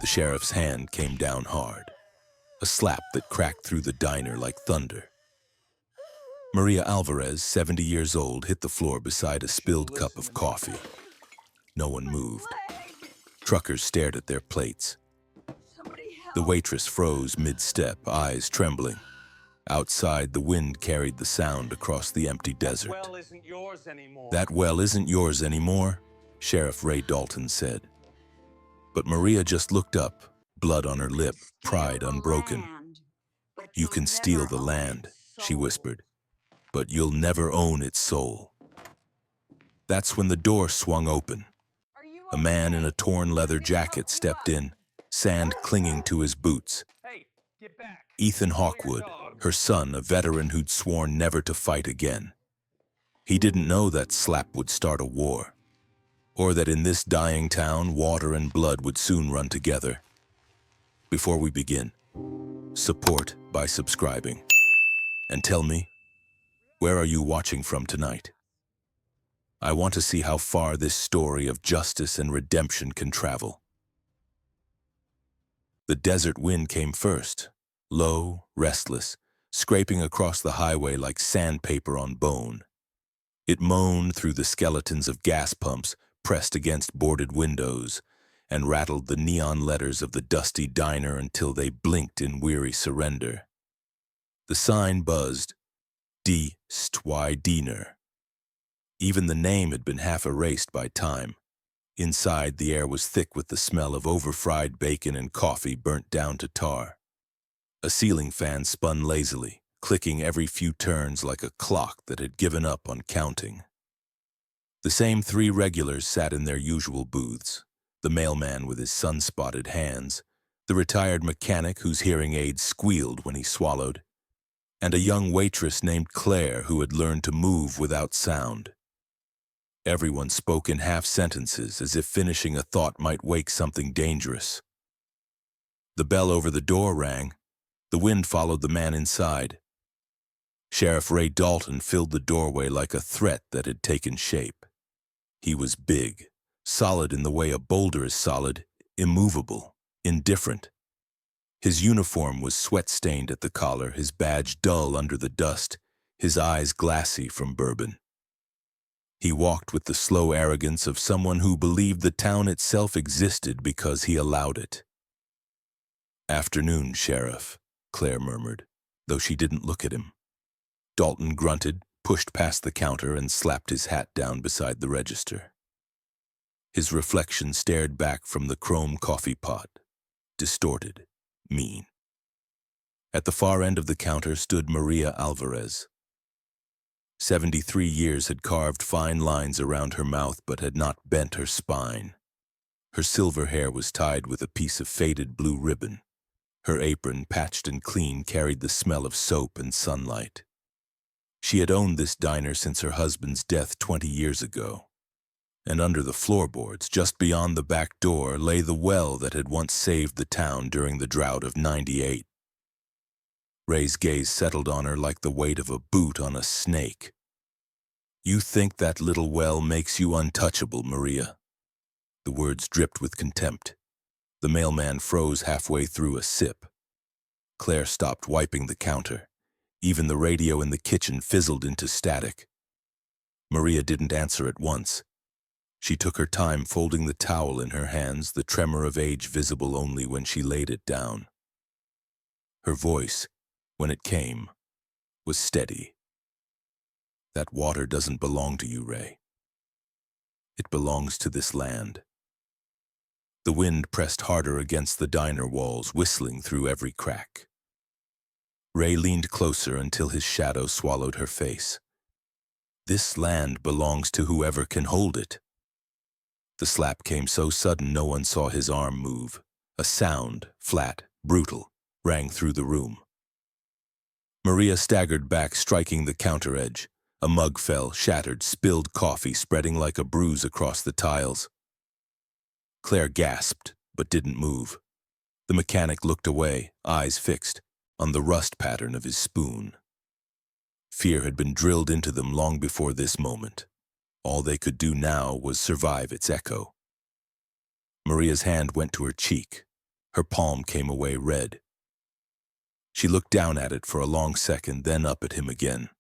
The sheriff's hand came down hard, a slap that cracked through the diner like thunder. Maria Alvarez, 70 years old, hit the floor beside a spilled cup of coffee. No one moved. Truckers stared at their plates. The waitress froze mid-step, eyes trembling. Outside, the wind carried the sound across the empty desert. Well isn't yours anymore. That well isn't yours anymore, Sheriff Ray Dalton said. But Maria just looked up, blood on her lip, pride unbroken. You can steal the land, she whispered, but you'll never own its soul. That's when the door swung open. A man in a torn leather jacket stepped in, sand clinging to his boots. Hey, get back. Ethan Hawkewood, her son, a veteran who'd sworn never to fight again. He didn't know that slap would start a war, or that in this dying town, water and blood would soon run together. Before we begin, support by subscribing. And tell me, where are you watching from tonight? I want to see how far this story of justice and redemption can travel. The desert wind came first, low, restless, scraping across the highway like sandpaper on bone. It moaned through the skeletons of gas pumps pressed against boarded windows and rattled the neon letters of the dusty diner until they blinked in weary surrender. The sign buzzed, Die Stwy Diener. Even the name had been half erased by time. Inside, the air was thick with the smell of overfried bacon and coffee burnt down to tar. A ceiling fan spun lazily, clicking every few turns like a clock that had given up on counting. The same three regulars sat in their usual booths, the mailman with his sun-spotted hands, the retired mechanic whose hearing aids squealed when he swallowed, and a young waitress named Claire who had learned to move without sound. Everyone spoke in half-sentences, as if finishing a thought might wake something dangerous. The bell over the door rang. The wind followed the man inside. Sheriff Ray Dalton filled the doorway like a threat that had taken shape. He was big, solid in the way a boulder is solid, immovable, indifferent. His uniform was sweat-stained at the collar, his badge dull under the dust, his eyes glassy from bourbon. He walked with the slow arrogance of someone who believed the town itself existed because he allowed it. "Afternoon, Sheriff," Claire murmured, though she didn't look at him. Dalton grunted, pushed past the counter, and slapped his hat down beside the register. His reflection stared back from the chrome coffee pot, distorted, mean. At the far end of the counter stood Maria Alvarez. 73 years had carved fine lines around her mouth but had not bent her spine. Her silver hair was tied with a piece of faded blue ribbon. Her apron, patched and clean, carried the smell of soap and sunlight. She had owned this diner since her husband's death 20 years ago. And under the floorboards, just beyond the back door, lay the well that had once saved the town during the drought of '98. Ray's gaze settled on her like the weight of a boot on a snake. "You think that little well makes you untouchable, Maria?" The words dripped with contempt. The mailman froze halfway through a sip. Claire stopped wiping the counter. Even the radio in the kitchen fizzled into static. Maria didn't answer at once. She took her time folding the towel in her hands, the tremor of age visible only when she laid it down. Her voice, when it came, was steady. "That water doesn't belong to you, Ray. It belongs to this land." The wind pressed harder against the diner walls, whistling through every crack. Ray leaned closer until his shadow swallowed her face. "This land belongs to whoever can hold it." The slap came so sudden no one saw his arm move. A sound, flat, brutal, rang through the room. Maria staggered back, striking the counter edge. A mug fell, shattered, spilled coffee spreading like a bruise across the tiles. Claire gasped, but didn't move. The mechanic looked away, eyes fixed, on the rust pattern of his spoon. Fear had been drilled into them long before this moment. All they could do now was survive its echo. Maria's hand went to her cheek, Her palm came away red. She looked down at it for a long second, then up at him again.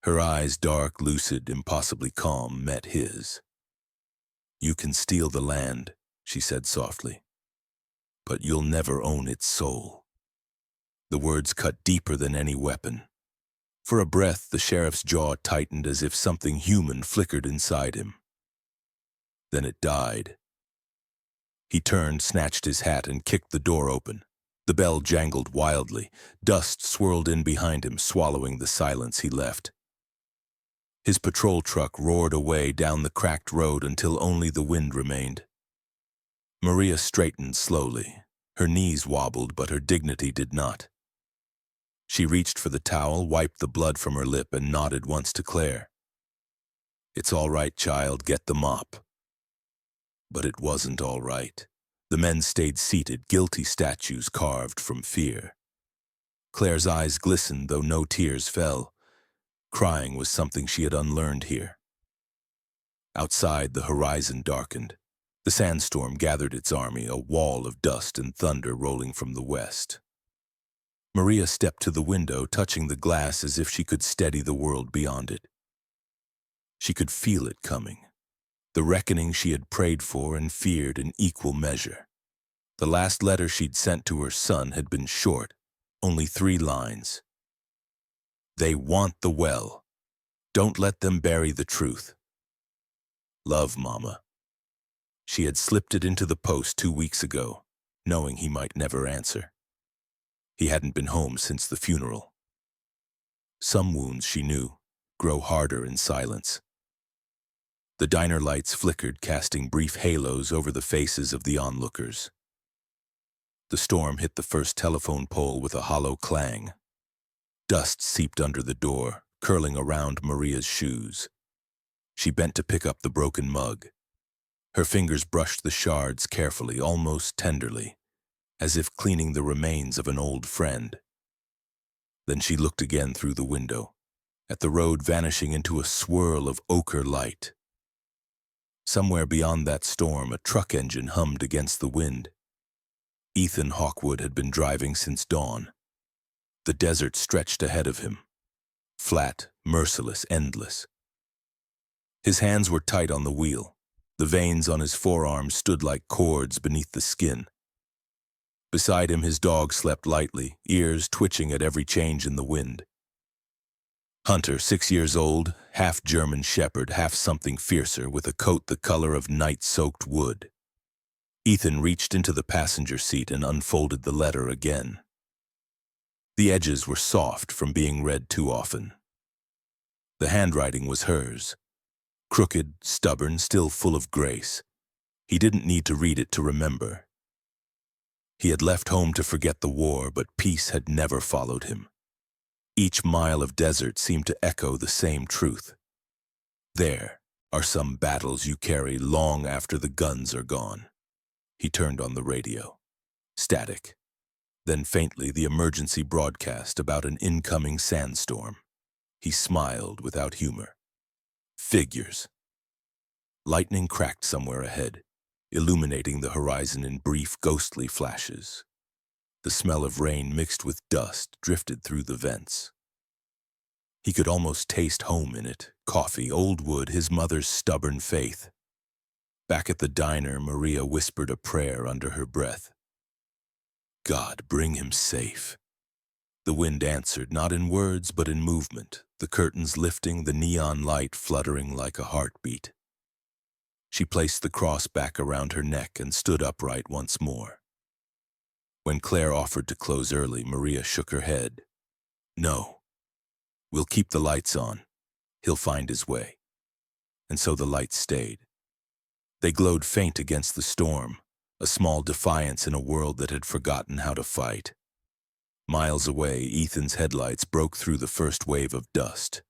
Her eyes, dark, lucid, impossibly calm, met his. "You can steal the land," she said softly, "but you'll never own its soul." The words cut deeper than any weapon. For a breath, the sheriff's jaw tightened as if something human flickered inside him. Then it died. He turned, snatched his hat, and kicked the door open. The bell jangled wildly. Dust swirled in behind him, swallowing the silence he left. His patrol truck roared away down the cracked road until only the wind remained. Maria straightened slowly. Her knees wobbled, but her dignity did not. She reached for the towel, wiped the blood from her lip, and nodded once to Claire. "It's all right, child, get the mop." But it wasn't all right. The men stayed seated, guilty statues carved from fear. Claire's eyes glistened, though no tears fell. Crying was something she had unlearned here. Outside, the horizon darkened. The sandstorm gathered its army, a wall of dust and thunder rolling from the west. Maria stepped to the window, touching the glass as if she could steady the world beyond it. She could feel it coming. The reckoning she had prayed for and feared in equal measure. The last letter she'd sent to her son had been short, only 3 lines. "They want the well. Don't let them bury the truth. Love, Mama." She had slipped it into the post 2 weeks ago, knowing he might never answer. He hadn't been home since the funeral. Some wounds, she knew, grow harder in silence. The diner lights flickered, casting brief halos over the faces of the onlookers. The storm hit the first telephone pole with a hollow clang. Dust seeped under the door, curling around Maria's shoes. She bent to pick up the broken mug. Her fingers brushed the shards carefully, almost tenderly, as if cleaning the remains of an old friend. Then she looked again through the window, at the road vanishing into a swirl of ochre light. Somewhere beyond that storm, a truck engine hummed against the wind. Ethan Hawkewood had been driving since dawn. The desert stretched ahead of him, flat, merciless, endless. His hands were tight on the wheel. The veins on his forearms stood like cords beneath the skin. Beside him, his dog slept lightly, ears twitching at every change in the wind. Hunter, 6 years old, half German shepherd, half something fiercer, with a coat the color of night-soaked wood. Ethan reached into the passenger seat and unfolded the letter again. The edges were soft from being read too often. The handwriting was hers. Crooked, stubborn, still full of grace. He didn't need to read it to remember. He had left home to forget the war, but peace had never followed him. Each mile of desert seemed to echo the same truth. There are some battles you carry long after the guns are gone. He turned on the radio. Static. Then faintly the emergency broadcast about an incoming sandstorm. He smiled without humor. Figures. Lightning cracked somewhere ahead, illuminating the horizon in brief, ghostly flashes. The smell of rain mixed with dust drifted through the vents. He could almost taste home in it, coffee, old wood, his mother's stubborn faith. Back at the diner, Maria whispered a prayer under her breath. God, bring him safe. The wind answered, not in words but in movement, the curtains lifting, the neon light fluttering like a heartbeat. She placed the cross back around her neck and stood upright once more. When Claire offered to close early, Maria shook her head. No. We'll keep the lights on. He'll find his way. And so the lights stayed. They glowed faint against the storm, a small defiance in a world that had forgotten how to fight. Miles away, Ethan's headlights broke through the first wave of dust.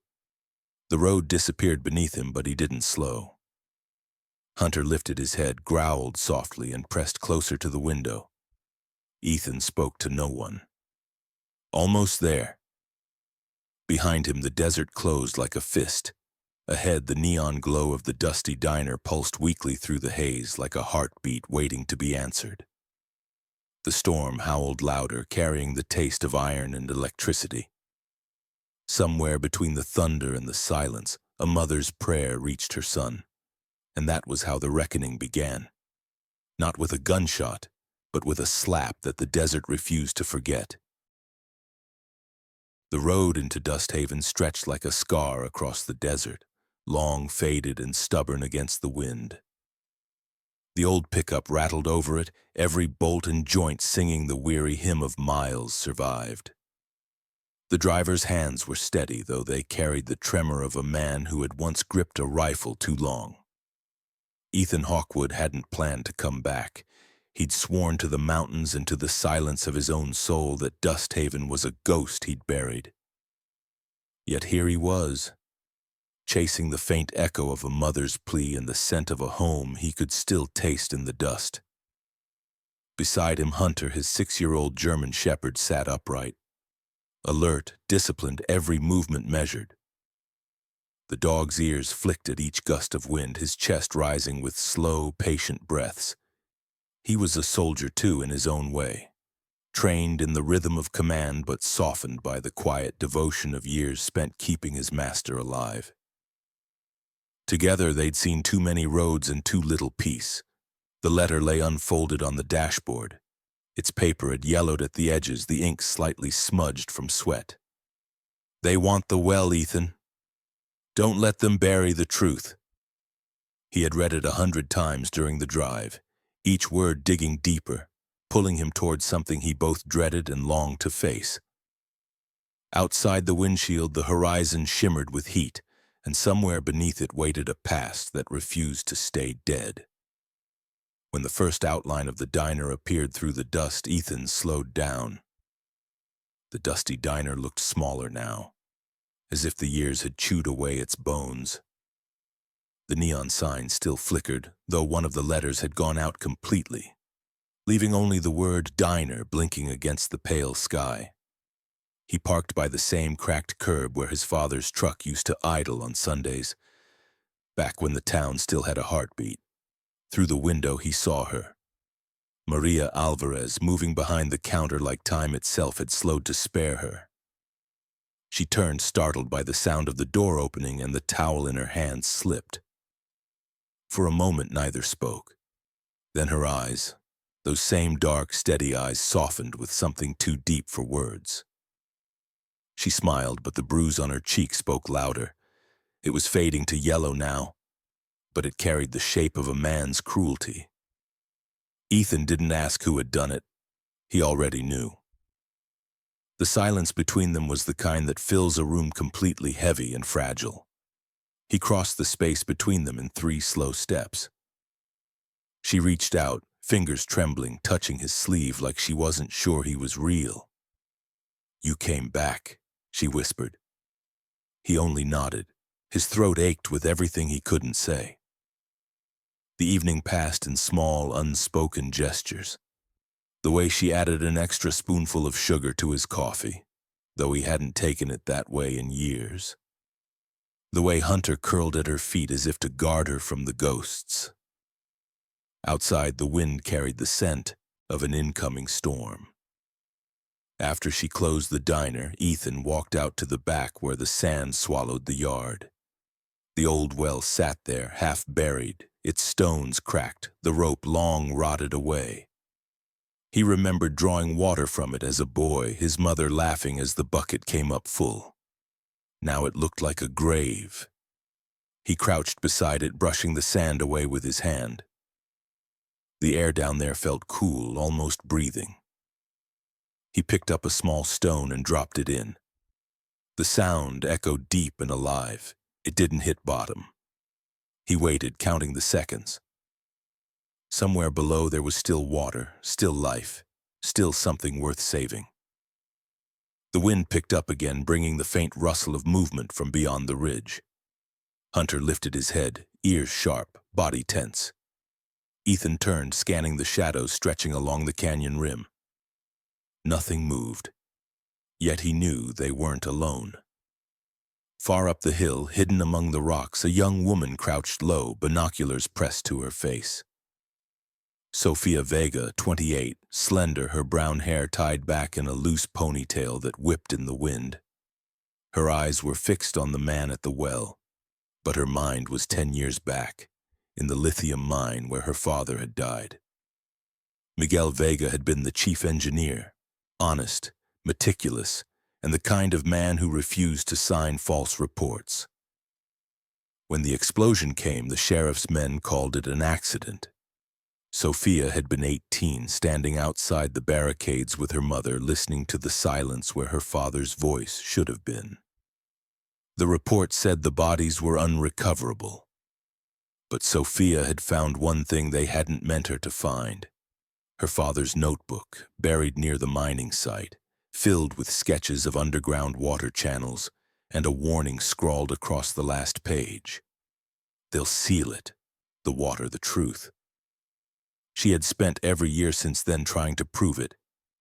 The road disappeared beneath him, but he didn't slow. Hunter lifted his head, growled softly, and pressed closer to the window. Ethan spoke to no one. Almost there. Behind him, the desert closed like a fist. Ahead, the neon glow of the dusty diner pulsed weakly through the haze like a heartbeat waiting to be answered. The storm howled louder, carrying the taste of iron and electricity. Somewhere between the thunder and the silence, a mother's prayer reached her son, and that was how the reckoning began. Not with a gunshot, but with a slap that the desert refused to forget. The road into Dust Haven stretched like a scar across the desert, long faded and stubborn against the wind. The old pickup rattled over it, every bolt and joint singing the weary hymn of miles survived. The driver's hands were steady, though they carried the tremor of a man who had once gripped a rifle too long. Ethan Hawkewood hadn't planned to come back. He'd sworn to the mountains and to the silence of his own soul that Dust Haven was a ghost he'd buried. Yet here he was, chasing the faint echo of a mother's plea and the scent of a home he could still taste in the dust. Beside him, Hunter, his 6-year-old German shepherd, sat upright. Alert, disciplined, every movement measured. The dog's ears flicked at each gust of wind, his chest rising with slow, patient breaths. He was a soldier, too, in his own way, trained in the rhythm of command but softened by the quiet devotion of years spent keeping his master alive. Together they'd seen too many roads and too little peace. The letter lay unfolded on the dashboard. Its paper had yellowed at the edges, the ink slightly smudged from sweat. "They want the well, Ethan. Don't let them bury the truth." He had read it 100 times during the drive, each word digging deeper, pulling him towards something he both dreaded and longed to face. Outside the windshield, the horizon shimmered with heat, and somewhere beneath it waited a past that refused to stay dead. When the first outline of the diner appeared through the dust, Ethan slowed down. The dusty diner looked smaller now, as if the years had chewed away its bones. The neon sign still flickered, though one of the letters had gone out completely, leaving only the word diner blinking against the pale sky. He parked by the same cracked curb where his father's truck used to idle on Sundays, back when the town still had a heartbeat. Through the window he saw her, Maria Alvarez, moving behind the counter like time itself had slowed to spare her. She turned, startled by the sound of the door opening, and the towel in her hand slipped. For a moment neither spoke. Then her eyes, those same dark, steady eyes, softened with something too deep for words. She smiled, but the bruise on her cheek spoke louder. It was fading to yellow now, but it carried the shape of a man's cruelty. Ethan didn't ask who had done it. He already knew. The silence between them was the kind that fills a room completely heavy and fragile. He crossed the space between them in 3 slow steps. She reached out, fingers trembling, touching his sleeve like she wasn't sure he was real. "You came back," she whispered. He only nodded. His throat ached with everything he couldn't say. The evening passed in small, unspoken gestures. The way she added an extra spoonful of sugar to his coffee, though he hadn't taken it that way in years. The way Hunter curled at her feet as if to guard her from the ghosts. Outside, the wind carried the scent of an incoming storm. After she closed the diner, Ethan walked out to the back where the sand swallowed the yard. The old well sat there, half buried, its stones cracked, the rope long rotted away. He remembered drawing water from it as a boy, his mother laughing as the bucket came up full. Now it looked like a grave. He crouched beside it, brushing the sand away with his hand. The air down there felt cool, almost breathing. He picked up a small stone and dropped it in. The sound echoed deep and alive. It didn't hit bottom. He waited, counting the seconds. Somewhere below there was still water, still life, still something worth saving. The wind picked up again, bringing the faint rustle of movement from beyond the ridge. Hunter lifted his head, ears sharp, body tense. Ethan turned, scanning the shadows stretching along the canyon rim. Nothing moved. Yet he knew they weren't alone. Far up the hill, hidden among the rocks, a young woman crouched low, binoculars pressed to her face. Sofia Vega, 28, slender, her brown hair tied back in a loose ponytail that whipped in the wind. Her eyes were fixed on the man at the well, but her mind was 10 years back, in the lithium mine where her father had died. Miguel Vega had been the chief engineer, honest, meticulous, and the kind of man who refused to sign false reports. When the explosion came, the sheriff's men called it an accident. Sofia had been 18, standing outside the barricades with her mother, listening to the silence where her father's voice should have been. The report said the bodies were unrecoverable. But Sofia had found one thing they hadn't meant her to find. Her father's notebook, buried near the mining site, filled with sketches of underground water channels and a warning scrawled across the last page. They'll seal it, the water, the truth. She had spent every year since then trying to prove it,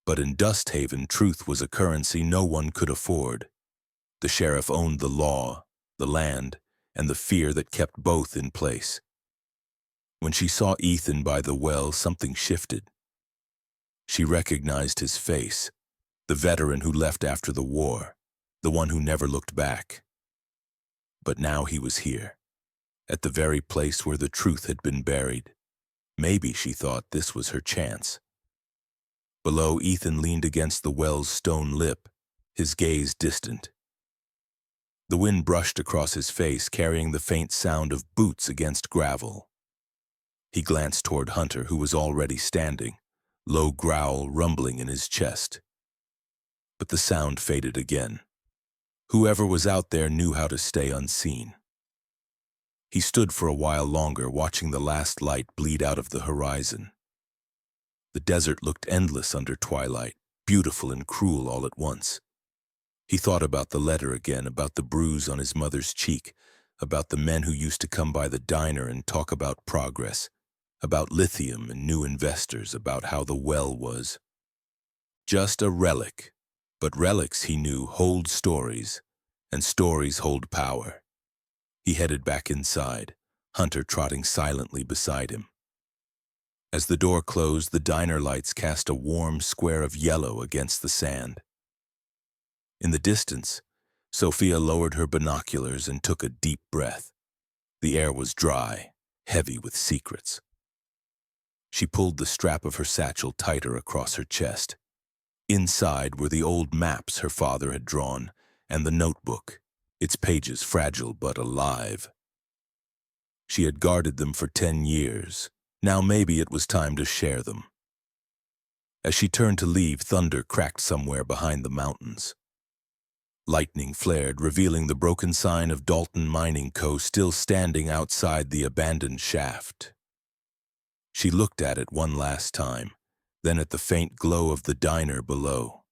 but in Dust Haven, truth was a currency no one could afford. The sheriff owned the law, the land, and the fear that kept both in place. When she saw Ethan by the well, something shifted. She recognized his face, the veteran who left after the war, the one who never looked back. But now he was here, at the very place where the truth had been buried. Maybe, she thought, this was her chance. Below, Ethan leaned against the well's stone lip, his gaze distant. The wind brushed across his face, carrying the faint sound of boots against gravel. He glanced toward Hunter, who was already standing, low growl rumbling in his chest. But the sound faded again. Whoever was out there knew how to stay unseen. He stood for a while longer, watching the last light bleed out of the horizon. The desert looked endless under twilight, beautiful and cruel all at once. He thought about the letter again, about the bruise on his mother's cheek, about the men who used to come by the diner and talk about progress, about lithium and new investors, about how the well was just a relic. But relics, he knew, hold stories, and stories hold power. He headed back inside, Hunter trotting silently beside him. As the door closed, the diner lights cast a warm square of yellow against the sand. In the distance, Sofia lowered her binoculars and took a deep breath. The air was dry, heavy with secrets. She pulled the strap of her satchel tighter across her chest. Inside were the old maps her father had drawn, and the notebook, its pages fragile but alive. She had guarded them for 10 years. Now maybe it was time to share them. As she turned to leave, thunder cracked somewhere behind the mountains. Lightning flared, revealing the broken sign of Dalton Mining Co. still standing outside the abandoned shaft. She looked at it one last time, then at the faint glow of the diner below.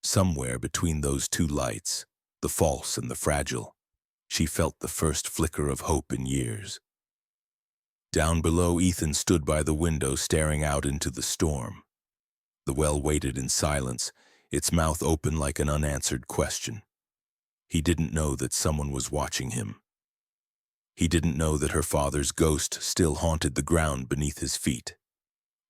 Somewhere between those two lights, the false and the fragile, she felt the first flicker of hope in years. Down below, Ethan stood by the window, staring out into the storm. The well waited in silence, its mouth open like an unanswered question. He didn't know that someone was watching him. He didn't know that her father's ghost still haunted the ground beneath his feet.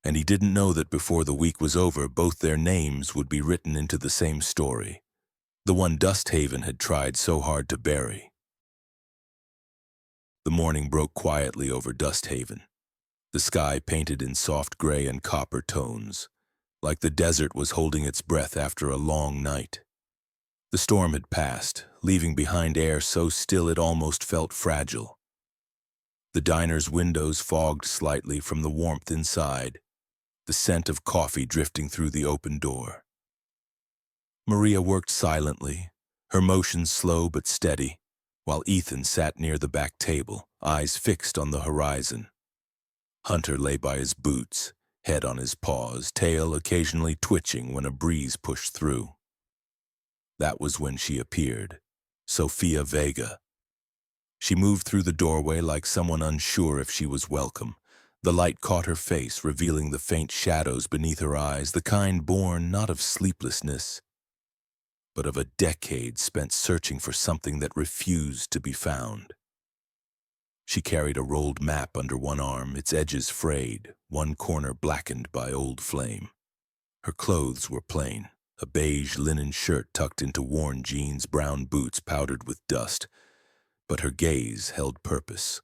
And he didn't know that before the week was over, both their names would be written into the same story, the one Dust Haven had tried so hard to bury. The morning broke quietly over Dust Haven, the sky painted in soft gray and copper tones, like the desert was holding its breath after a long night. The storm had passed, leaving behind air so still it almost felt fragile. The diner's windows fogged slightly from the warmth inside, the scent of coffee drifting through the open door. Maria worked silently, her motions slow but steady, while Ethan sat near the back table, eyes fixed on the horizon. Hunter lay by his boots, head on his paws, tail occasionally twitching when a breeze pushed through. That was when she appeared, Sofia Vega. She moved through the doorway like someone unsure if she was welcome. The light caught her face, revealing the faint shadows beneath her eyes, the kind born not of sleeplessness, but of a decade spent searching for something that refused to be found. She carried a rolled map under one arm, its edges frayed, one corner blackened by old flame. Her clothes were plain, a beige linen shirt tucked into worn jeans, brown boots powdered with dust, but her gaze held purpose.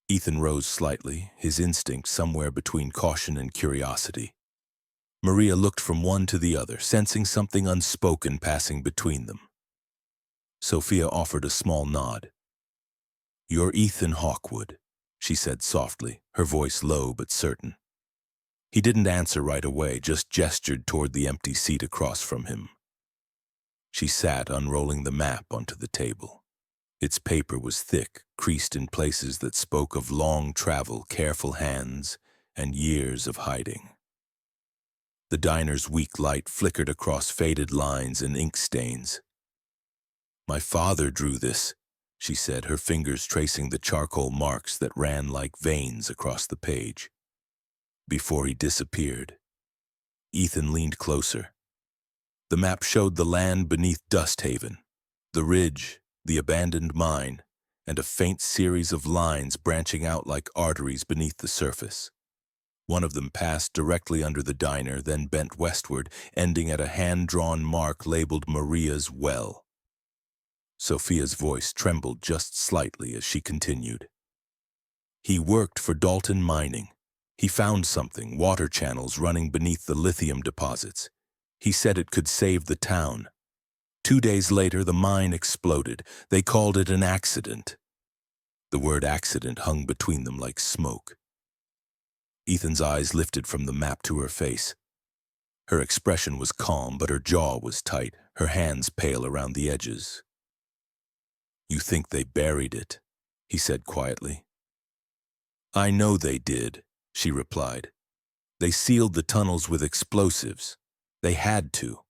Ethan rose slightly, his instinct somewhere between caution and curiosity. Maria looked from one to the other, sensing something unspoken passing between them. Sophia offered a small nod. "You're Ethan Hawkewood," she said softly, her voice low but certain. He didn't answer right away, just gestured toward the empty seat across from him. She sat, unrolling the map onto the table. Its paper was thick, creased in places that spoke of long travel, careful hands, and years of hiding. The diner's weak light flickered across faded lines and ink stains. "My father drew this," she said, her fingers tracing the charcoal marks that ran like veins across the page. "Before he disappeared." Ethan leaned closer. The map showed the land beneath Dust Haven, the ridge, the abandoned mine, and a faint series of lines branching out like arteries beneath the surface. One of them passed directly under the diner, then bent westward, ending at a hand-drawn mark labeled Maria's Well. Sophia's voice trembled just slightly as she continued. "He worked for Dalton Mining. He found something, water channels running beneath the lithium deposits. He said it could save the town. 2 days later, the mine exploded. They called it an accident." The word accident hung between them like smoke. Ethan's eyes lifted from the map to her face. Her expression was calm, but her jaw was tight, her hands pale around the edges. "You think they buried it," he said quietly. "I know they did," she replied. "They sealed the tunnels with explosives. They had to.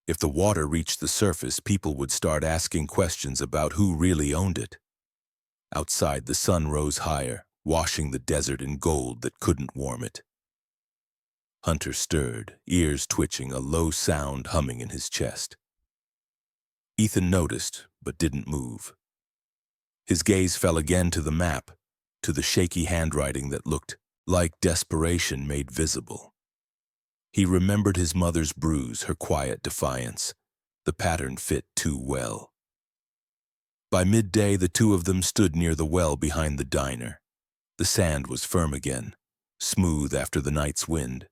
If the water reached the surface, people would start asking questions about who really owned it." Outside, the sun rose higher, washing the desert in gold that couldn't warm it. Hunter stirred, ears twitching, a low sound humming in his chest. Ethan noticed, but didn't move. His gaze fell again to the map, to the shaky handwriting that looked like desperation made visible. He remembered his mother's bruise, her quiet defiance. The pattern fit too well. By midday, the two of them stood near the well behind the diner. The sand was firm again, smooth after the night's wind.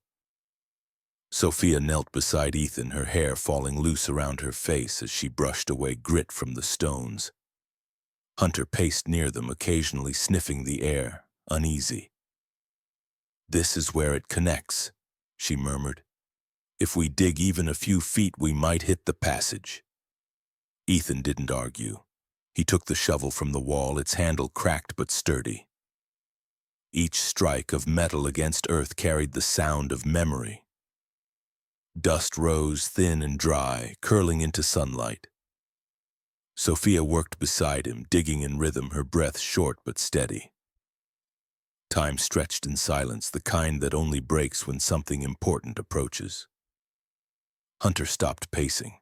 Sophia knelt beside Ethan, her hair falling loose around her face as she brushed away grit from the stones. Hunter paced near them, occasionally sniffing the air, uneasy. "This is where it connects," she murmured. "If we dig even a few feet, we might hit the passage." Ethan didn't argue. He took the shovel from the wall, its handle cracked but sturdy. Each strike of metal against earth carried the sound of memory. Dust rose thin and dry, curling into sunlight. Sophia worked beside him, digging in rhythm, her breath short but steady. Time stretched in silence, the kind that only breaks when something important approaches. Hunter stopped pacing.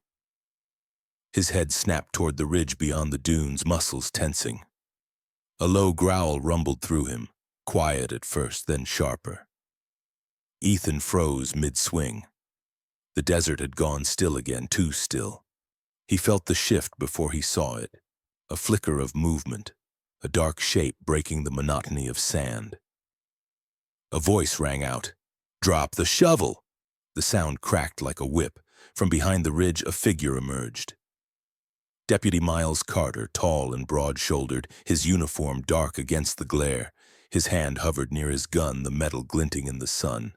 His head snapped toward the ridge beyond the dunes, muscles tensing. A low growl rumbled through him, quiet at first, then sharper. Ethan froze mid-swing. The desert had gone still again, too still. He felt the shift before he saw it, a flicker of movement, a dark shape breaking the monotony of sand. A voice rang out, "Drop the shovel!" The sound cracked like a whip. From behind the ridge, a figure emerged. Deputy Miles Carter, tall and broad-shouldered, his uniform dark against the glare. His hand hovered near his gun, the metal glinting in the sun.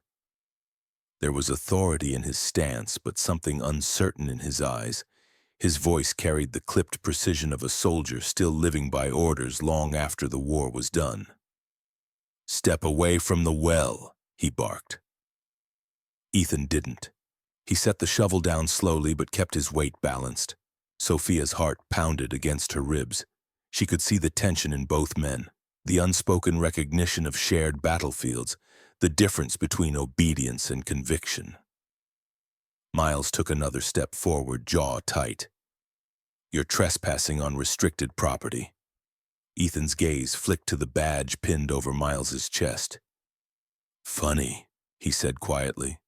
There was authority in his stance, but something uncertain in his eyes. His voice carried the clipped precision of a soldier still living by orders long after the war was done. "Step away from the well," he barked. Ethan didn't. He set the shovel down slowly but kept his weight balanced. Sophia's heart pounded against her ribs. She could see the tension in both men, the unspoken recognition of shared battlefields, the difference between obedience and conviction. Miles took another step forward, jaw tight. "You're trespassing on restricted property." Ethan's gaze flicked to the badge pinned over Miles's chest. "Funny," he said quietly.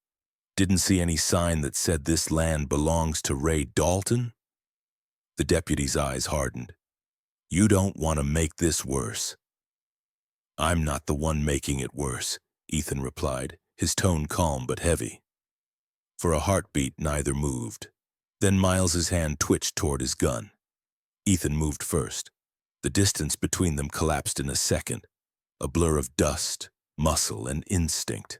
"Didn't see any sign that said this land belongs to Ray Dalton?" The deputy's eyes hardened. "You don't want to make this worse." "I'm not the one making it worse," Ethan replied, his tone calm but heavy. For a heartbeat, neither moved. Then Miles's hand twitched toward his gun. Ethan moved first. The distance between them collapsed in a second, a blur of dust, muscle, and instinct.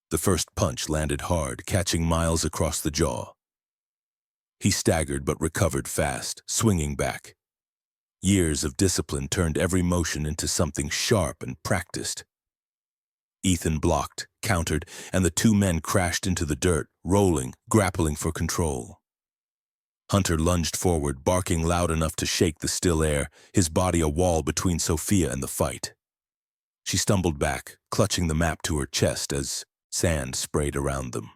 The first punch landed hard, catching Miles across the jaw. He staggered but recovered fast, swinging back. Years of discipline turned every motion into something sharp and practiced. Ethan blocked, countered, and the two men crashed into the dirt, rolling, grappling for control. Hunter lunged forward, barking loud enough to shake the still air, his body a wall between Sophia and the fight. She stumbled back, clutching the map to her chest as sand sprayed around them.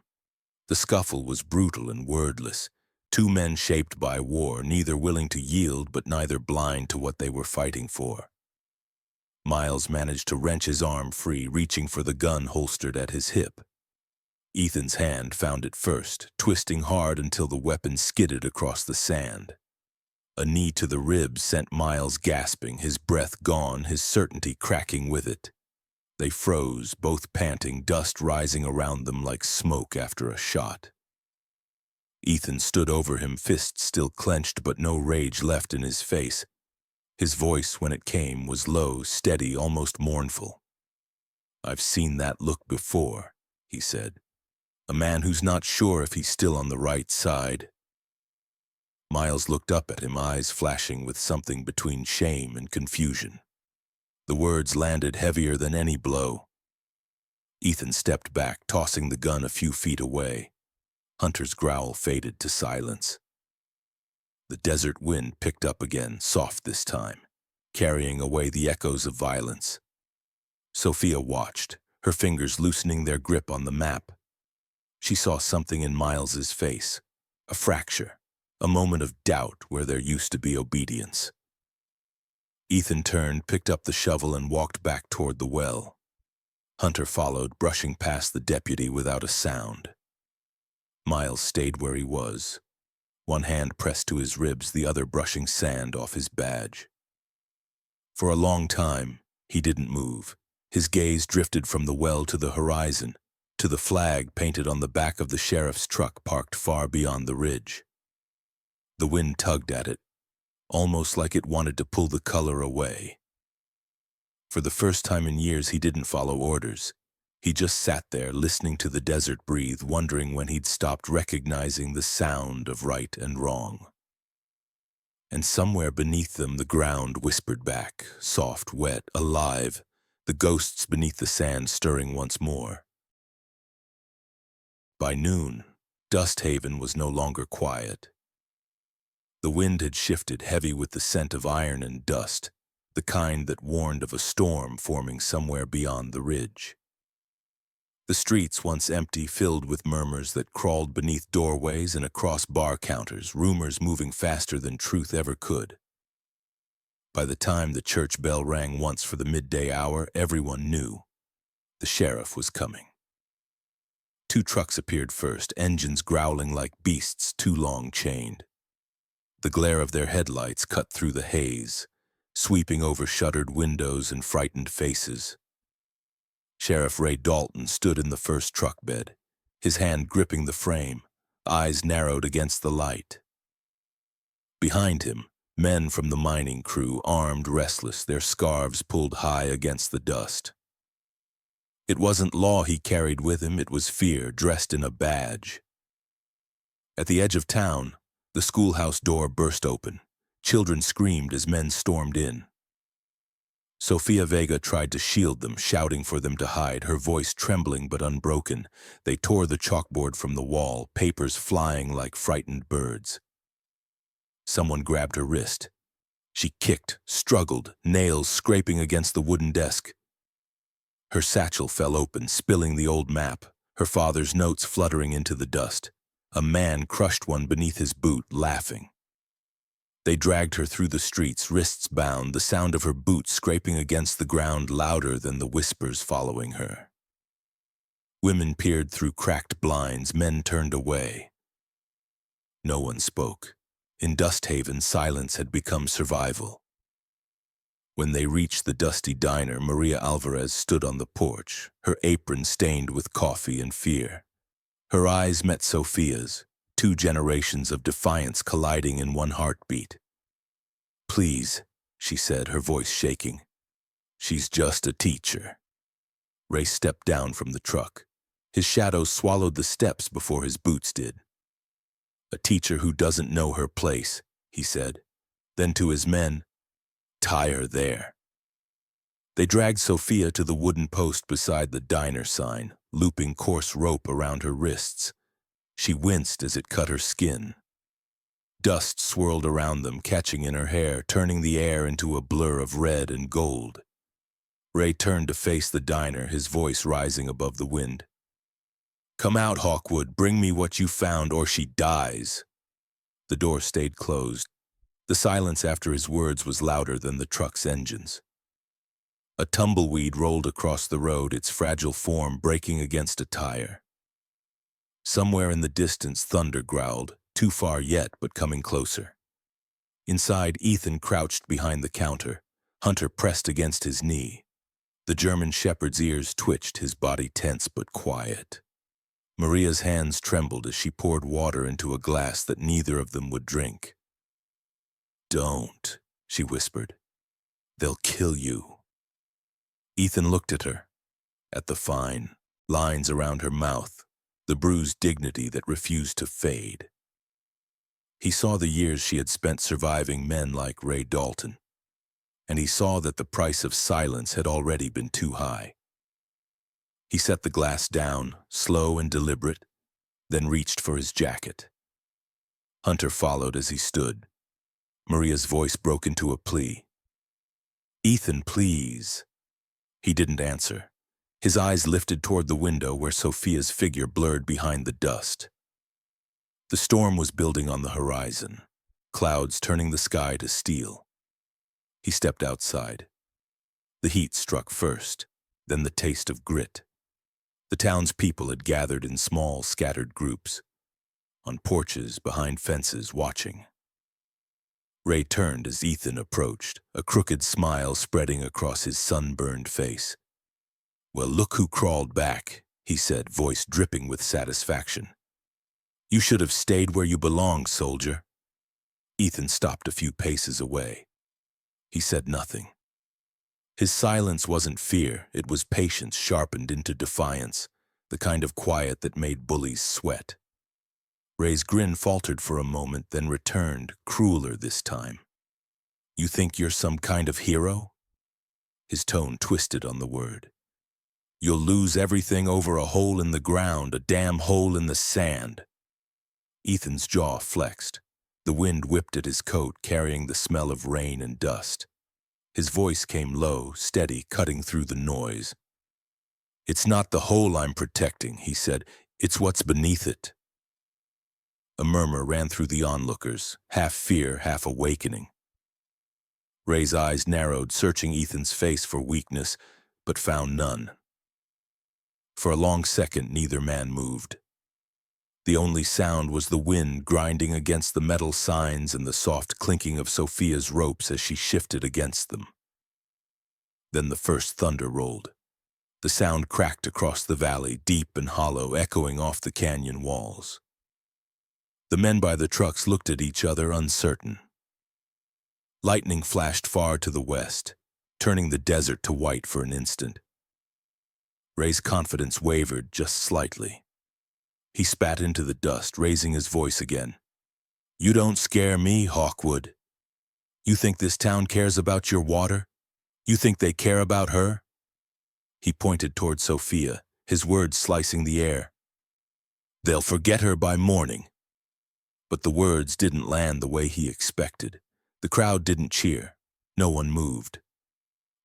The scuffle was brutal and wordless. Two men shaped by war, neither willing to yield but neither blind to what they were fighting for. Miles managed to wrench his arm free, reaching for the gun holstered at his hip. Ethan's hand found it first, twisting hard until the weapon skidded across the sand. A knee to the ribs sent Miles gasping, his breath gone, his certainty cracking with it. They froze, both panting, dust rising around them like smoke after a shot. Ethan stood over him, fists still clenched but no rage left in his face. His voice, when it came, was low, steady, almost mournful. "I've seen that look before," he said. "A man who's not sure if he's still on the right side." Miles looked up at him, eyes flashing with something between shame and confusion. The words landed heavier than any blow. Ethan stepped back, tossing the gun a few feet away. Hunter's growl faded to silence. The desert wind picked up again, soft this time, carrying away the echoes of violence. Sophia watched, her fingers loosening their grip on the map. She saw something in Miles's face, a fracture, a moment of doubt where there used to be obedience. Ethan turned, picked up the shovel, and walked back toward the well. Hunter followed, brushing past the deputy without a sound. Miles stayed where he was, one hand pressed to his ribs, the other brushing sand off his badge. For a long time, he didn't move. His gaze drifted from the well to the horizon, to the flag painted on the back of the sheriff's truck parked far beyond the ridge. The wind tugged at it, almost like it wanted to pull the color away. For the first time in years, he didn't follow orders. He just sat there, listening to the desert breathe, wondering when he'd stopped recognizing the sound of right and wrong. And somewhere beneath them, the ground whispered back, soft, wet, alive, the ghosts beneath the sand stirring once more. By noon, Dust Haven was no longer quiet. The wind had shifted, heavy with the scent of iron and dust, the kind that warned of a storm forming somewhere beyond the ridge. The streets, once empty, filled with murmurs that crawled beneath doorways and across bar counters, rumors moving faster than truth ever could. By the time the church bell rang once for the midday hour, everyone knew the sheriff was coming. 2 trucks appeared first, engines growling like beasts too long chained. The glare of their headlights cut through the haze, sweeping over shuttered windows and frightened faces. Sheriff Ray Dalton stood in the first truck bed, his hand gripping the frame, eyes narrowed against the light. Behind him, men from the mining crew, armed, restless, their scarves pulled high against the dust. It wasn't law he carried with him, it was fear dressed in a badge. At the edge of town, the schoolhouse door burst open. Children screamed as men stormed in. Sofia Vega tried to shield them, shouting for them to hide, her voice trembling but unbroken. They tore the chalkboard from the wall, papers flying like frightened birds. Someone grabbed her wrist. She kicked, struggled, nails scraping against the wooden desk. Her satchel fell open, spilling the old map, her father's notes fluttering into the dust. A man crushed one beneath his boot, laughing. They dragged her through the streets, wrists bound, the sound of her boots scraping against the ground louder than the whispers following her. Women peered through cracked blinds, men turned away. No one spoke. In Dust Haven, silence had become survival. When they reached the dusty diner, Maria Alvarez stood on the porch, her apron stained with coffee and fear. Her eyes met Sophia's, 2 generations of defiance colliding in one heartbeat. "Please," she said, her voice shaking. "She's just a teacher." Ray stepped down from the truck. His shadow swallowed the steps before his boots did. "A teacher who doesn't know her place," he said. Then to his men, "Tie her there." They dragged Sophia to the wooden post beside the diner sign, looping coarse rope around her wrists. She winced as it cut her skin. Dust swirled around them, catching in her hair, turning the air into a blur of red and gold. Ray turned to face the diner, his voice rising above the wind. "Come out, Hawkewood. Bring me what you found, or she dies." The door stayed closed. The silence after his words was louder than the truck's engines. A tumbleweed rolled across the road, its fragile form breaking against a tire. Somewhere in the distance, thunder growled, too far yet, but coming closer. Inside, Ethan crouched behind the counter, Hunter pressed against his knee. The German shepherd's ears twitched, his body tense but quiet. Maria's hands trembled as she poured water into a glass that neither of them would drink. "Don't," she whispered. "They'll kill you." Ethan looked at her, at the fine lines around her mouth, the bruised dignity that refused to fade. He saw the years she had spent surviving men like Ray Dalton, and he saw that the price of silence had already been too high. He set the glass down, slow and deliberate, then reached for his jacket. Hunter followed as he stood. Maria's voice broke into a plea. "Ethan, please." He didn't answer. His eyes lifted toward the window where Sophia's figure blurred behind the dust. The storm was building on the horizon, clouds turning the sky to steel. He stepped outside. The heat struck first, then the taste of grit. The townspeople had gathered in small, scattered groups, on porches, behind fences, watching. Ray turned as Ethan approached, a crooked smile spreading across his sunburned face. "Well, look who crawled back," he said, voice dripping with satisfaction. "You should have stayed where you belonged, soldier." Ethan stopped a few paces away. He said nothing. His silence wasn't fear, it was patience sharpened into defiance, the kind of quiet that made bullies sweat. Ray's grin faltered for a moment, then returned, crueler this time. "You think you're some kind of hero?" His tone twisted on the word. "You'll lose everything over a hole in the ground, a damn hole in the sand." Ethan's jaw flexed. The wind whipped at his coat, carrying the smell of rain and dust. His voice came low, steady, cutting through the noise. "It's not the hole I'm protecting," he said. "It's what's beneath it." A murmur ran through the onlookers, half fear, half awakening. Ray's eyes narrowed, searching Ethan's face for weakness, but found none. For a long second, neither man moved. The only sound was the wind grinding against the metal signs and the soft clinking of Sophia's ropes as she shifted against them. Then the first thunder rolled. The sound cracked across the valley, deep and hollow, echoing off the canyon walls. The men by the trucks looked at each other, uncertain. Lightning flashed far to the west, turning the desert to white for an instant. Ray's confidence wavered just slightly. He spat into the dust, raising his voice again. "You don't scare me, Hawkewood. You think this town cares about your water? You think they care about her?" He pointed toward Sophia, his words slicing the air. "They'll forget her by morning." But the words didn't land the way he expected. The crowd didn't cheer. No one moved.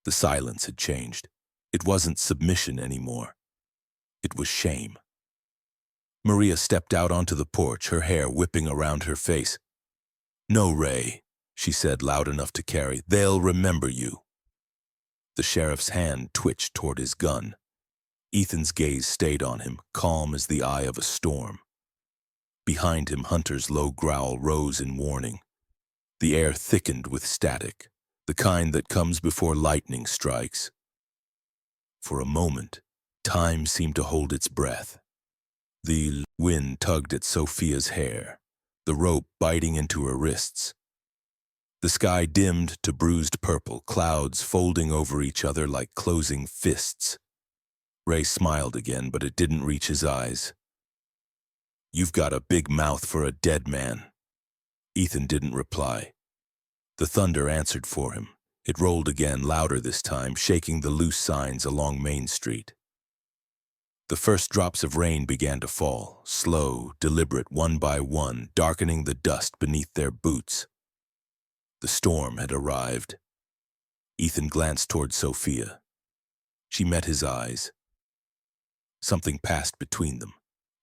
The silence had changed. It wasn't submission anymore. It was shame. Maria stepped out onto the porch, her hair whipping around her face. "No, Ray. she said loud enough to carry. "They'll remember you." The sheriff's hand twitched toward his gun. Ethan's gaze stayed on him, calm as the eye of a storm. Behind him, Hunter's low growl rose in warning. The air thickened with static, the kind that comes before lightning strikes. For a moment, time seemed to hold its breath. The wind tugged at Sophia's hair, the rope biting into her wrists. The sky dimmed to bruised purple, clouds folding over each other like closing fists. Ray smiled again, but it didn't reach his eyes. "You've got a big mouth for a dead man." Ethan didn't reply. The thunder answered for him. It rolled again, louder this time, shaking the loose signs along Main Street. The first drops of rain began to fall, slow, deliberate, one by one, darkening the dust beneath their boots. The storm had arrived. Ethan glanced toward Sophia. She met his eyes. Something passed between them,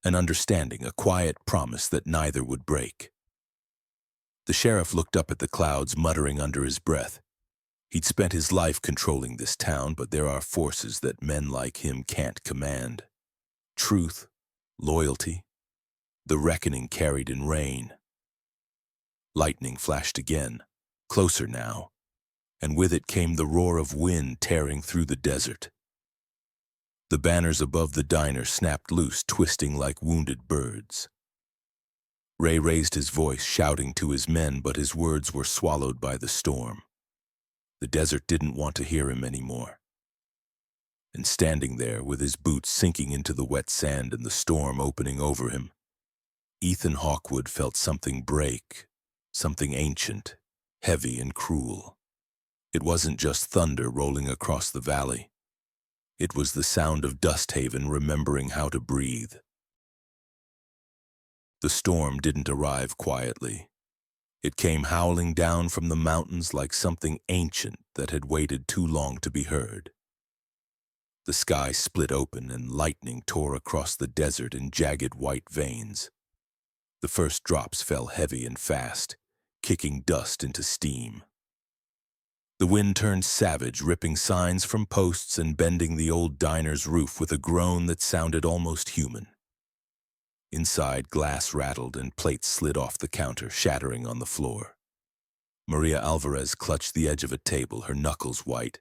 an understanding, a quiet promise that neither would break. The sheriff looked up at the clouds, muttering under his breath. He'd spent his life controlling this town, but there are forces that men like him can't command. Truth, loyalty, the reckoning carried in rain. Lightning flashed again, closer now, and with it came the roar of wind tearing through the desert. The banners above the diner snapped loose, twisting like wounded birds. Ray raised his voice, shouting to his men, but his words were swallowed by the storm. The desert didn't want to hear him anymore. And standing there, with his boots sinking into the wet sand and the storm opening over him, Ethan Hawkewood felt something break, something ancient, heavy and cruel. It wasn't just thunder rolling across the valley. It was the sound of Dusthaven remembering how to breathe. The storm didn't arrive quietly. It came howling down from the mountains like something ancient that had waited too long to be heard. The sky split open and lightning tore across the desert in jagged white veins. The first drops fell heavy and fast, kicking dust into steam. The wind turned savage, ripping signs from posts and bending the old diner's roof with a groan that sounded almost human. Inside, glass rattled and plates slid off the counter, shattering on the floor. Maria Alvarez clutched the edge of a table, her knuckles white.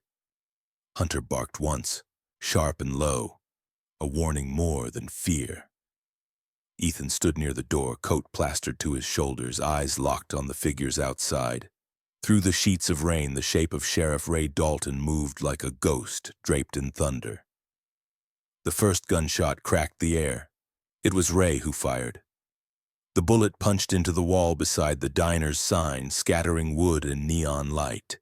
Hunter barked once, sharp and low, a warning more than fear. Ethan stood near the door, coat plastered to his shoulders, eyes locked on the figures outside. Through the sheets of rain, the shape of Sheriff Ray Dalton moved like a ghost draped in thunder. The first gunshot cracked the air. It was Ray who fired. The bullet punched into the wall beside the diner's sign, scattering wood and neon light.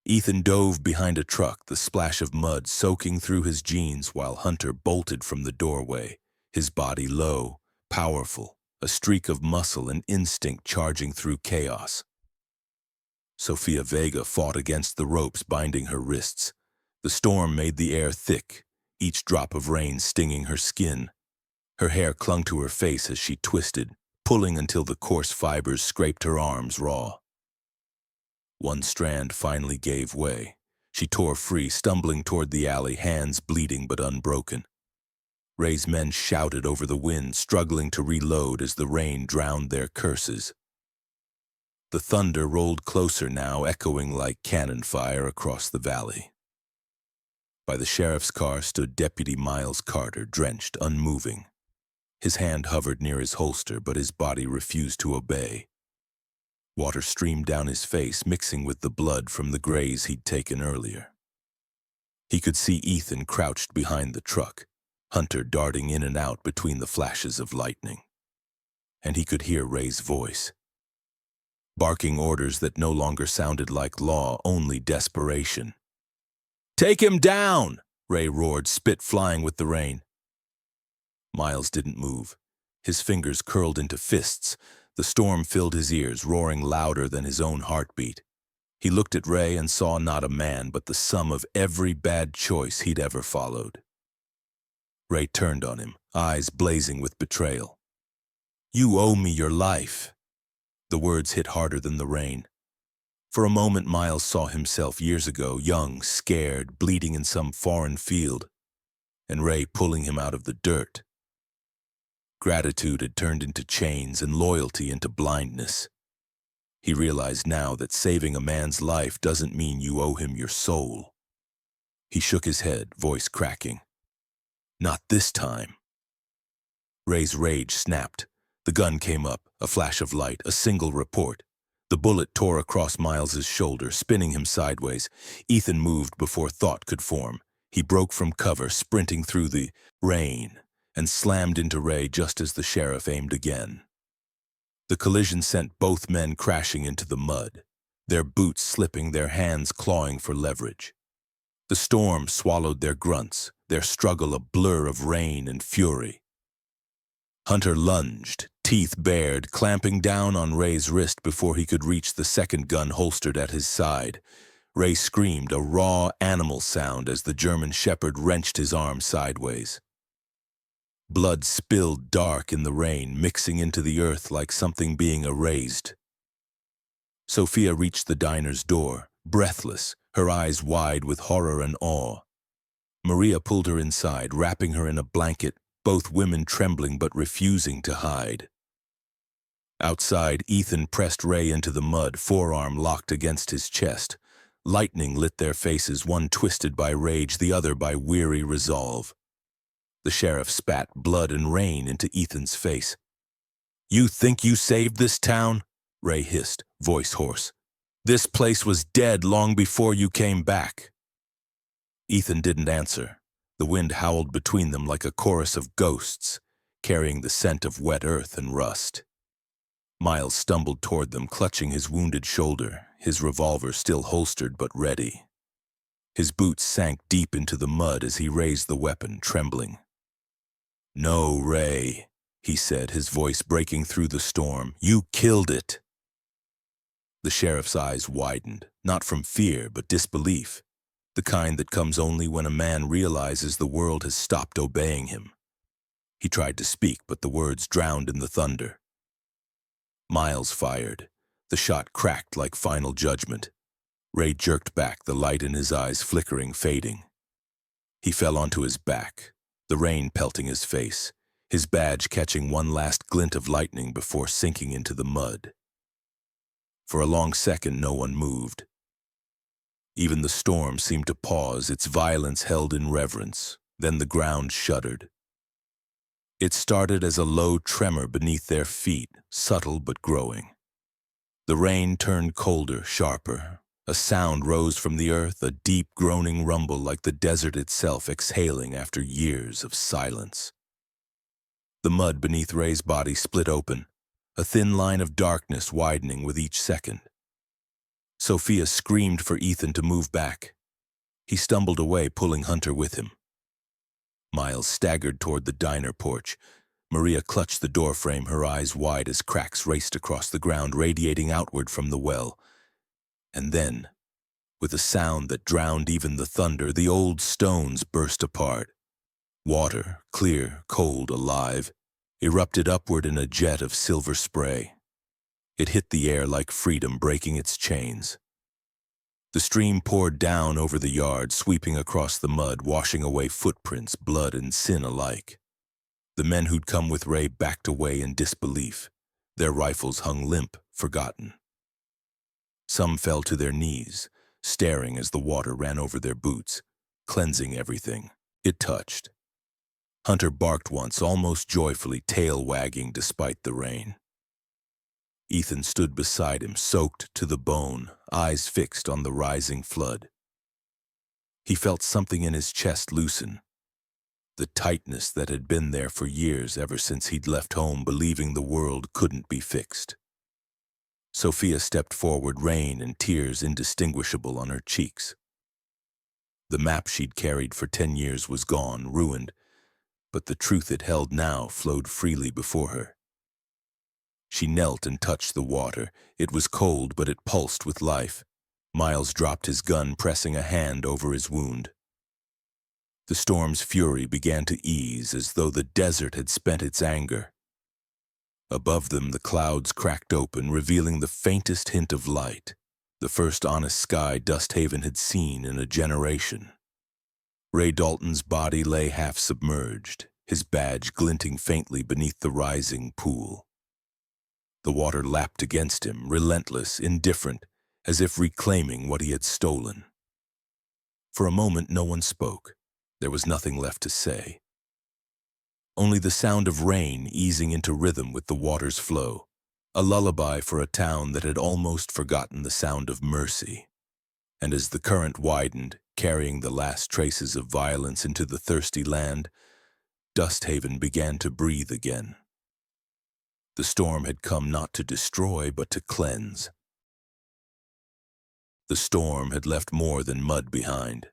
Ethan dove behind a truck, the splash of mud soaking through his jeans while Hunter bolted from the doorway, his body low, powerful, a streak of muscle and instinct charging through chaos. Sofia Vega fought against the ropes binding her wrists. The storm made the air thick, each drop of rain stinging her skin. Her hair clung to her face as she twisted, pulling until the coarse fibers scraped her arms raw. One strand finally gave way. She tore free, stumbling toward the alley, hands bleeding but unbroken. Ray's men shouted over the wind, struggling to reload as the rain drowned their curses. The thunder rolled closer now, echoing like cannon fire across the valley. By the sheriff's car stood Deputy Miles Carter, drenched, unmoving. His hand hovered near his holster, but his body refused to obey. Water streamed down his face, mixing with the blood from the graze he'd taken earlier. He could see Ethan crouched behind the truck, Hunter darting in and out between the flashes of lightning. And he could hear Ray's voice, barking orders that no longer sounded like law, only desperation. "Take him down!" Ray roared, spit flying with the rain. Miles didn't move. His fingers curled into fists. The storm filled his ears, roaring louder than his own heartbeat. He looked at Ray and saw not a man, but the sum of every bad choice he'd ever followed. Ray turned on him, eyes blazing with betrayal. "You owe me your life." The words hit harder than the rain. For a moment, Miles saw himself years ago, young, scared, bleeding in some foreign field, and Ray pulling him out of the dirt. Gratitude had turned into chains and loyalty into blindness. He realized now that saving a man's life doesn't mean you owe him your soul. He shook his head, voice cracking. Not this time. Ray's rage snapped. The gun came up, a flash of light, a single report. The bullet tore across Miles's shoulder, spinning him sideways. Ethan moved before thought could form. He broke from cover, sprinting through the rain, and slammed into Ray just as the sheriff aimed again. The collision sent both men crashing into the mud, their boots slipping, their hands clawing for leverage. The storm swallowed their grunts, their struggle a blur of rain and fury. Hunter lunged, teeth bared, clamping down on Ray's wrist before he could reach the second gun holstered at his side. Ray screamed, a raw animal sound as the German shepherd wrenched his arm sideways. Blood spilled dark in the rain, mixing into the earth like something being erased. Sophia reached the diner's door, breathless, her eyes wide with horror and awe. Maria pulled her inside, wrapping her in a blanket, both women trembling but refusing to hide. Outside, Ethan pressed Ray into the mud, forearm locked against his chest. Lightning lit their faces, one twisted by rage, the other by weary resolve. The sheriff spat blood and rain into Ethan's face. "You think you saved this town?" Ray hissed, voice hoarse. "This place was dead long before you came back." Ethan didn't answer. The wind howled between them like a chorus of ghosts, carrying the scent of wet earth and rust. Miles stumbled toward them, clutching his wounded shoulder, his revolver still holstered but ready. His boots sank deep into the mud as he raised the weapon, trembling. "No, Ray," he said, his voice breaking through the storm. "You killed it." The sheriff's eyes widened, not from fear but disbelief, the kind that comes only when a man realizes the world has stopped obeying him. He tried to speak, but the words drowned in the thunder. Miles fired. The shot cracked like final judgment. Ray jerked back, the light in his eyes flickering, fading. He fell onto his back, the rain pelting his face, his badge catching one last glint of lightning before sinking into the mud. For a long second, no one moved. Even the storm seemed to pause, its violence held in reverence. Then the ground shuddered. It started as a low tremor beneath their feet, subtle but growing. The rain turned colder, sharper. A sound rose from the earth, a deep groaning rumble like the desert itself exhaling after years of silence. The mud beneath Ray's body split open, a thin line of darkness widening with each second. Sophia screamed for Ethan to move back. He stumbled away, pulling Hunter with him. Miles staggered toward the diner porch. Maria clutched the doorframe, her eyes wide as cracks raced across the ground, radiating outward from the well. And then, with a sound that drowned even the thunder, the old stones burst apart. Water, clear, cold, alive, erupted upward in a jet of silver spray. It hit the air like freedom, breaking its chains. The stream poured down over the yard, sweeping across the mud, washing away footprints, blood and sin alike. The men who'd come with Ray backed away in disbelief. Their rifles hung limp, forgotten. Some fell to their knees, staring as the water ran over their boots, cleansing everything it touched. Hunter barked once, almost joyfully, tail wagging despite the rain. Ethan stood beside him, soaked to the bone, eyes fixed on the rising flood. He felt something in his chest loosen, the tightness that had been there for years, ever since he'd left home believing the world couldn't be fixed. Sophia stepped forward, rain and tears indistinguishable on her cheeks. The map she'd carried for 10 years was gone, ruined, but the truth it held now flowed freely before her. She knelt and touched the water. It was cold, but it pulsed with life. Miles dropped his gun, pressing a hand over his wound. The storm's fury began to ease, as though the desert had spent its anger. Above them, the clouds cracked open, revealing the faintest hint of light, the first honest sky Dusthaven had seen in a generation. Ray Dalton's body lay half submerged, his badge glinting faintly beneath the rising pool. The water lapped against him, relentless, indifferent, as if reclaiming what he had stolen. For a moment, no one spoke. There was nothing left to say. Only the sound of rain easing into rhythm with the water's flow, a lullaby for a town that had almost forgotten the sound of mercy. And as the current widened, carrying the last traces of violence into the thirsty land, Dusthaven began to breathe again. The storm had come not to destroy, but to cleanse. The storm had left more than mud behind.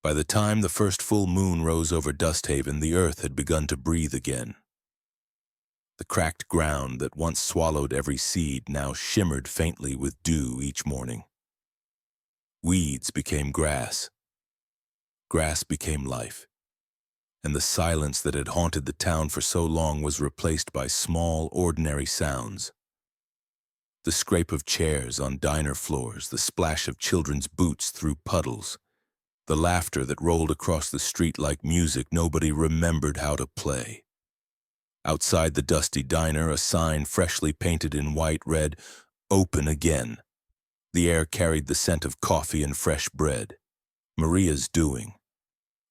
By the time the first full moon rose over Dusthaven, the earth had begun to breathe again. The cracked ground that once swallowed every seed now shimmered faintly with dew each morning. Weeds became grass. Grass became life. And the silence that had haunted the town for so long was replaced by small, ordinary sounds. The scrape of chairs on diner floors, the splash of children's boots through puddles, the laughter that rolled across the street like music nobody remembered how to play. Outside the dusty diner, a sign freshly painted in white read, "Open again." The air carried the scent of coffee and fresh bread. Maria's doing.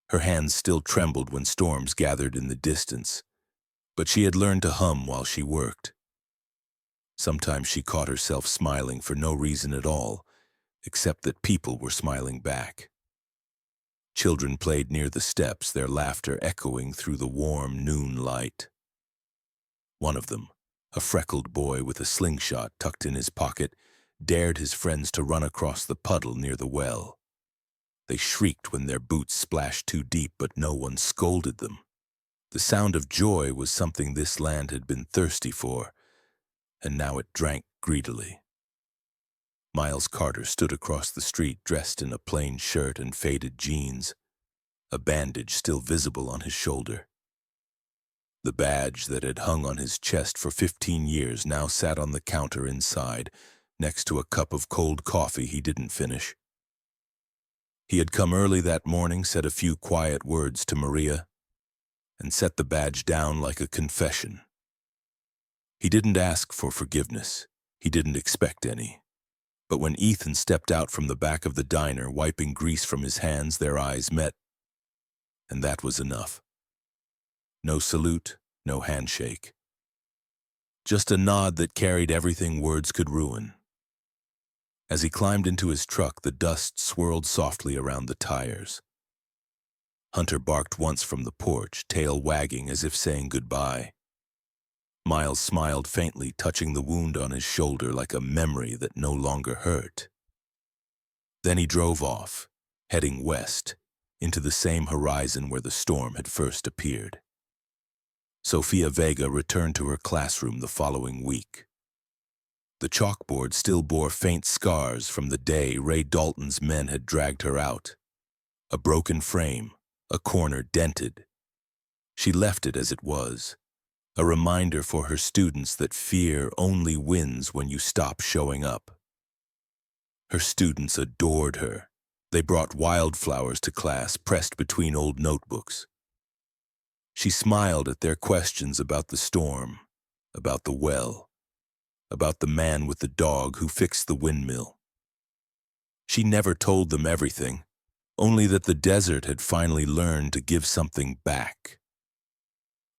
Her hands still trembled when storms gathered in the distance, but she had learned to hum while she worked. Sometimes she caught herself smiling for no reason at all, except that people were smiling back. Children played near the steps, their laughter echoing through the warm noon light. One of them, a freckled boy with a slingshot tucked in his pocket, dared his friends to run across the puddle near the well. They shrieked when their boots splashed too deep, but no one scolded them. The sound of joy was something this land had been thirsty for, and now it drank greedily. Miles Carter stood across the street dressed in a plain shirt and faded jeans, a bandage still visible on his shoulder. The badge that had hung on his chest for 15 years now sat on the counter inside, next to a cup of cold coffee he didn't finish. He had come early that morning, said a few quiet words to Maria, and set the badge down like a confession. He didn't ask for forgiveness. He didn't expect any. But when Ethan stepped out from the back of the diner, wiping grease from his hands, their eyes met, and that was enough. No salute, no handshake. Just a nod that carried everything words could ruin. As he climbed into his truck, the dust swirled softly around the tires. Hunter barked once from the porch, tail wagging as if saying goodbye. Miles smiled faintly, touching the wound on his shoulder like a memory that no longer hurt. Then he drove off, heading west, into the same horizon where the storm had first appeared. Sofia Vega returned to her classroom the following week. The chalkboard still bore faint scars from the day Ray Dalton's men had dragged her out. A broken frame, a corner dented. She left it as it was, a reminder for her students that fear only wins when you stop showing up. Her students adored her. They brought wildflowers to class, pressed between old notebooks. She smiled at their questions about the storm, about the well, about the man with the dog who fixed the windmill. She never told them everything, only that the desert had finally learned to give something back.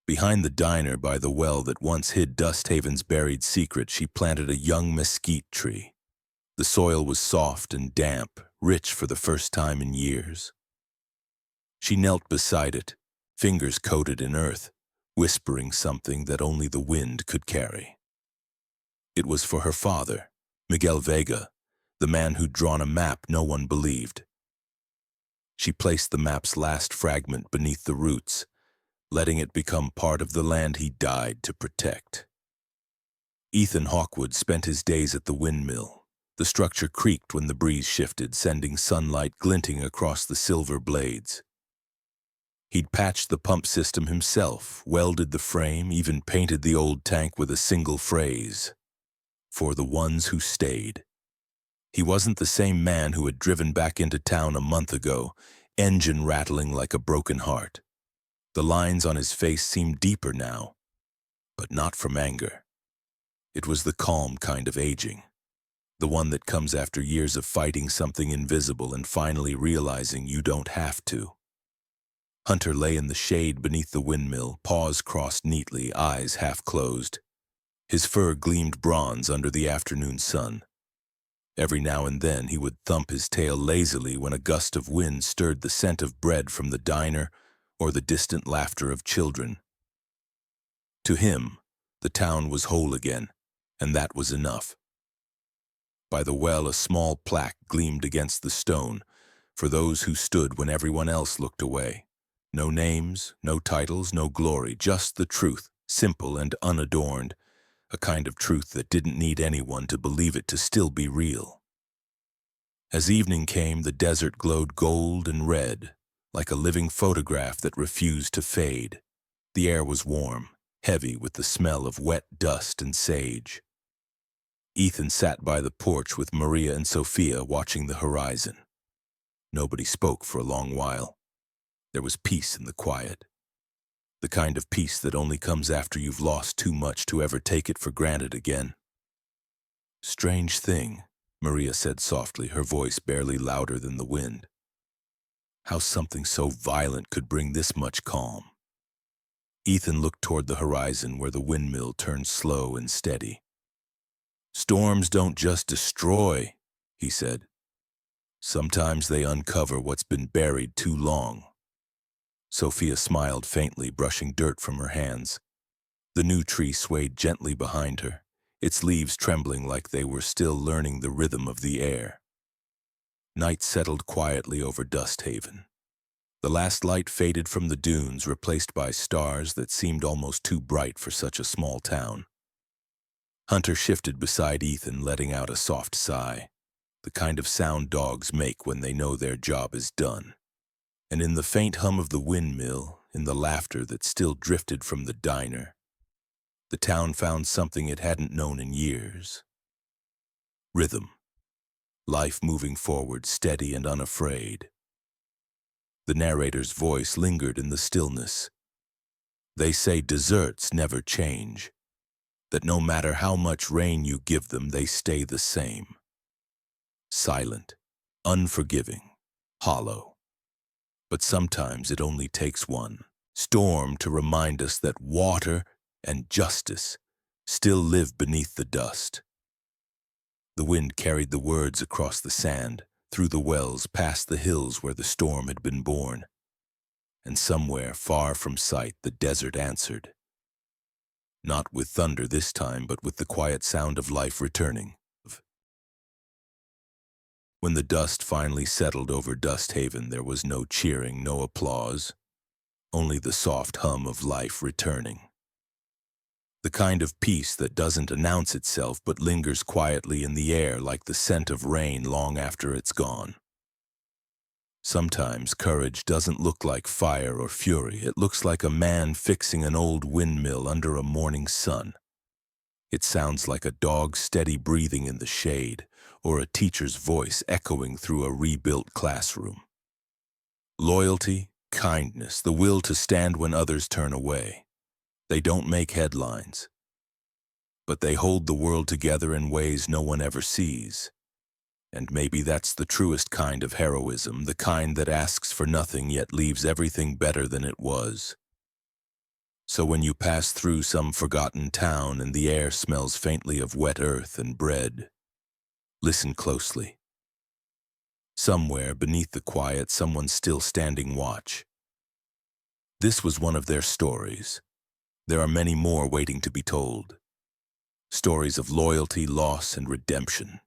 Behind the diner by the well that once hid Dusthaven's buried secret, she planted a young mesquite tree. The soil was soft and damp, rich for the first time in years. She knelt beside it, fingers coated in earth, whispering something that only the wind could carry. It was for her father, Miguel Vega, the man who'd drawn a map no one believed. She placed the map's last fragment beneath the roots, letting it become part of the land he died to protect. Ethan Hawkewood spent his days at the windmill. The structure creaked when the breeze shifted, sending sunlight glinting across the silver blades. He'd patched the pump system himself, welded the frame, even painted the old tank with a single phrase: "For the ones who stayed." He wasn't the same man who had driven back into town a month ago, engine rattling like a broken heart. The lines on his face seemed deeper now, but not from anger. It was the calm kind of aging, the one that comes after years of fighting something invisible and finally realizing you don't have to. Hunter lay in the shade beneath the windmill, paws crossed neatly, eyes half closed. His fur gleamed bronze under the afternoon sun. Every now and then he would thump his tail lazily when a gust of wind stirred the scent of bread from the diner or the distant laughter of children. To him, the town was whole again, and that was enough. By the well, a small plaque gleamed against the stone, for those who stood when everyone else looked away. No names, no titles, no glory, just the truth, simple and unadorned, a kind of truth that didn't need anyone to believe it to still be real. As evening came, the desert glowed gold and red, like a living photograph that refused to fade. The air was warm, heavy with the smell of wet dust and sage. Ethan sat by the porch with Maria and Sophia watching the horizon. Nobody spoke for a long while. There was peace in the quiet, the kind of peace that only comes after you've lost too much to ever take it for granted again. "Strange thing," Maria said softly, her voice barely louder than the wind. "How something so violent could bring this much calm." Ethan looked toward the horizon where the windmill turned slow and steady. "Storms don't just destroy," he said. "Sometimes they uncover what's been buried too long." Sophia smiled faintly, brushing dirt from her hands. The new tree swayed gently behind her, its leaves trembling like they were still learning the rhythm of the air. Night settled quietly over Dust Haven. The last light faded from the dunes, replaced by stars that seemed almost too bright for such a small town. Hunter shifted beside Ethan, letting out a soft sigh, the kind of sound dogs make when they know their job is done. And in the faint hum of the windmill, in the laughter that still drifted from the diner, the town found something it hadn't known in years. Rhythm. Life moving forward, steady and unafraid. The narrator's voice lingered in the stillness. "They say deserts never change, that no matter how much rain you give them, they stay the same. Silent, unforgiving, hollow. But sometimes it only takes one storm to remind us that water and justice still live beneath the dust." The wind carried the words across the sand, through the wells, past the hills where the storm had been born. And somewhere, far from sight, the desert answered. Not with thunder this time, but with the quiet sound of life returning. When the dust finally settled over Dust Haven, there was no cheering, no applause, only the soft hum of life returning. The kind of peace that doesn't announce itself but lingers quietly in the air like the scent of rain long after it's gone. Sometimes courage doesn't look like fire or fury. It looks like a man fixing an old windmill under a morning sun. It sounds like a dog's steady breathing in the shade, or a teacher's voice echoing through a rebuilt classroom. Loyalty, kindness, the will to stand when others turn away. They don't make headlines, but they hold the world together in ways no one ever sees. And maybe that's the truest kind of heroism, the kind that asks for nothing yet leaves everything better than it was. So when you pass through some forgotten town and the air smells faintly of wet earth and bread, listen closely. Somewhere beneath the quiet, someone's still standing watch. This was one of their stories. There are many more waiting to be told. Stories of loyalty, loss, and redemption.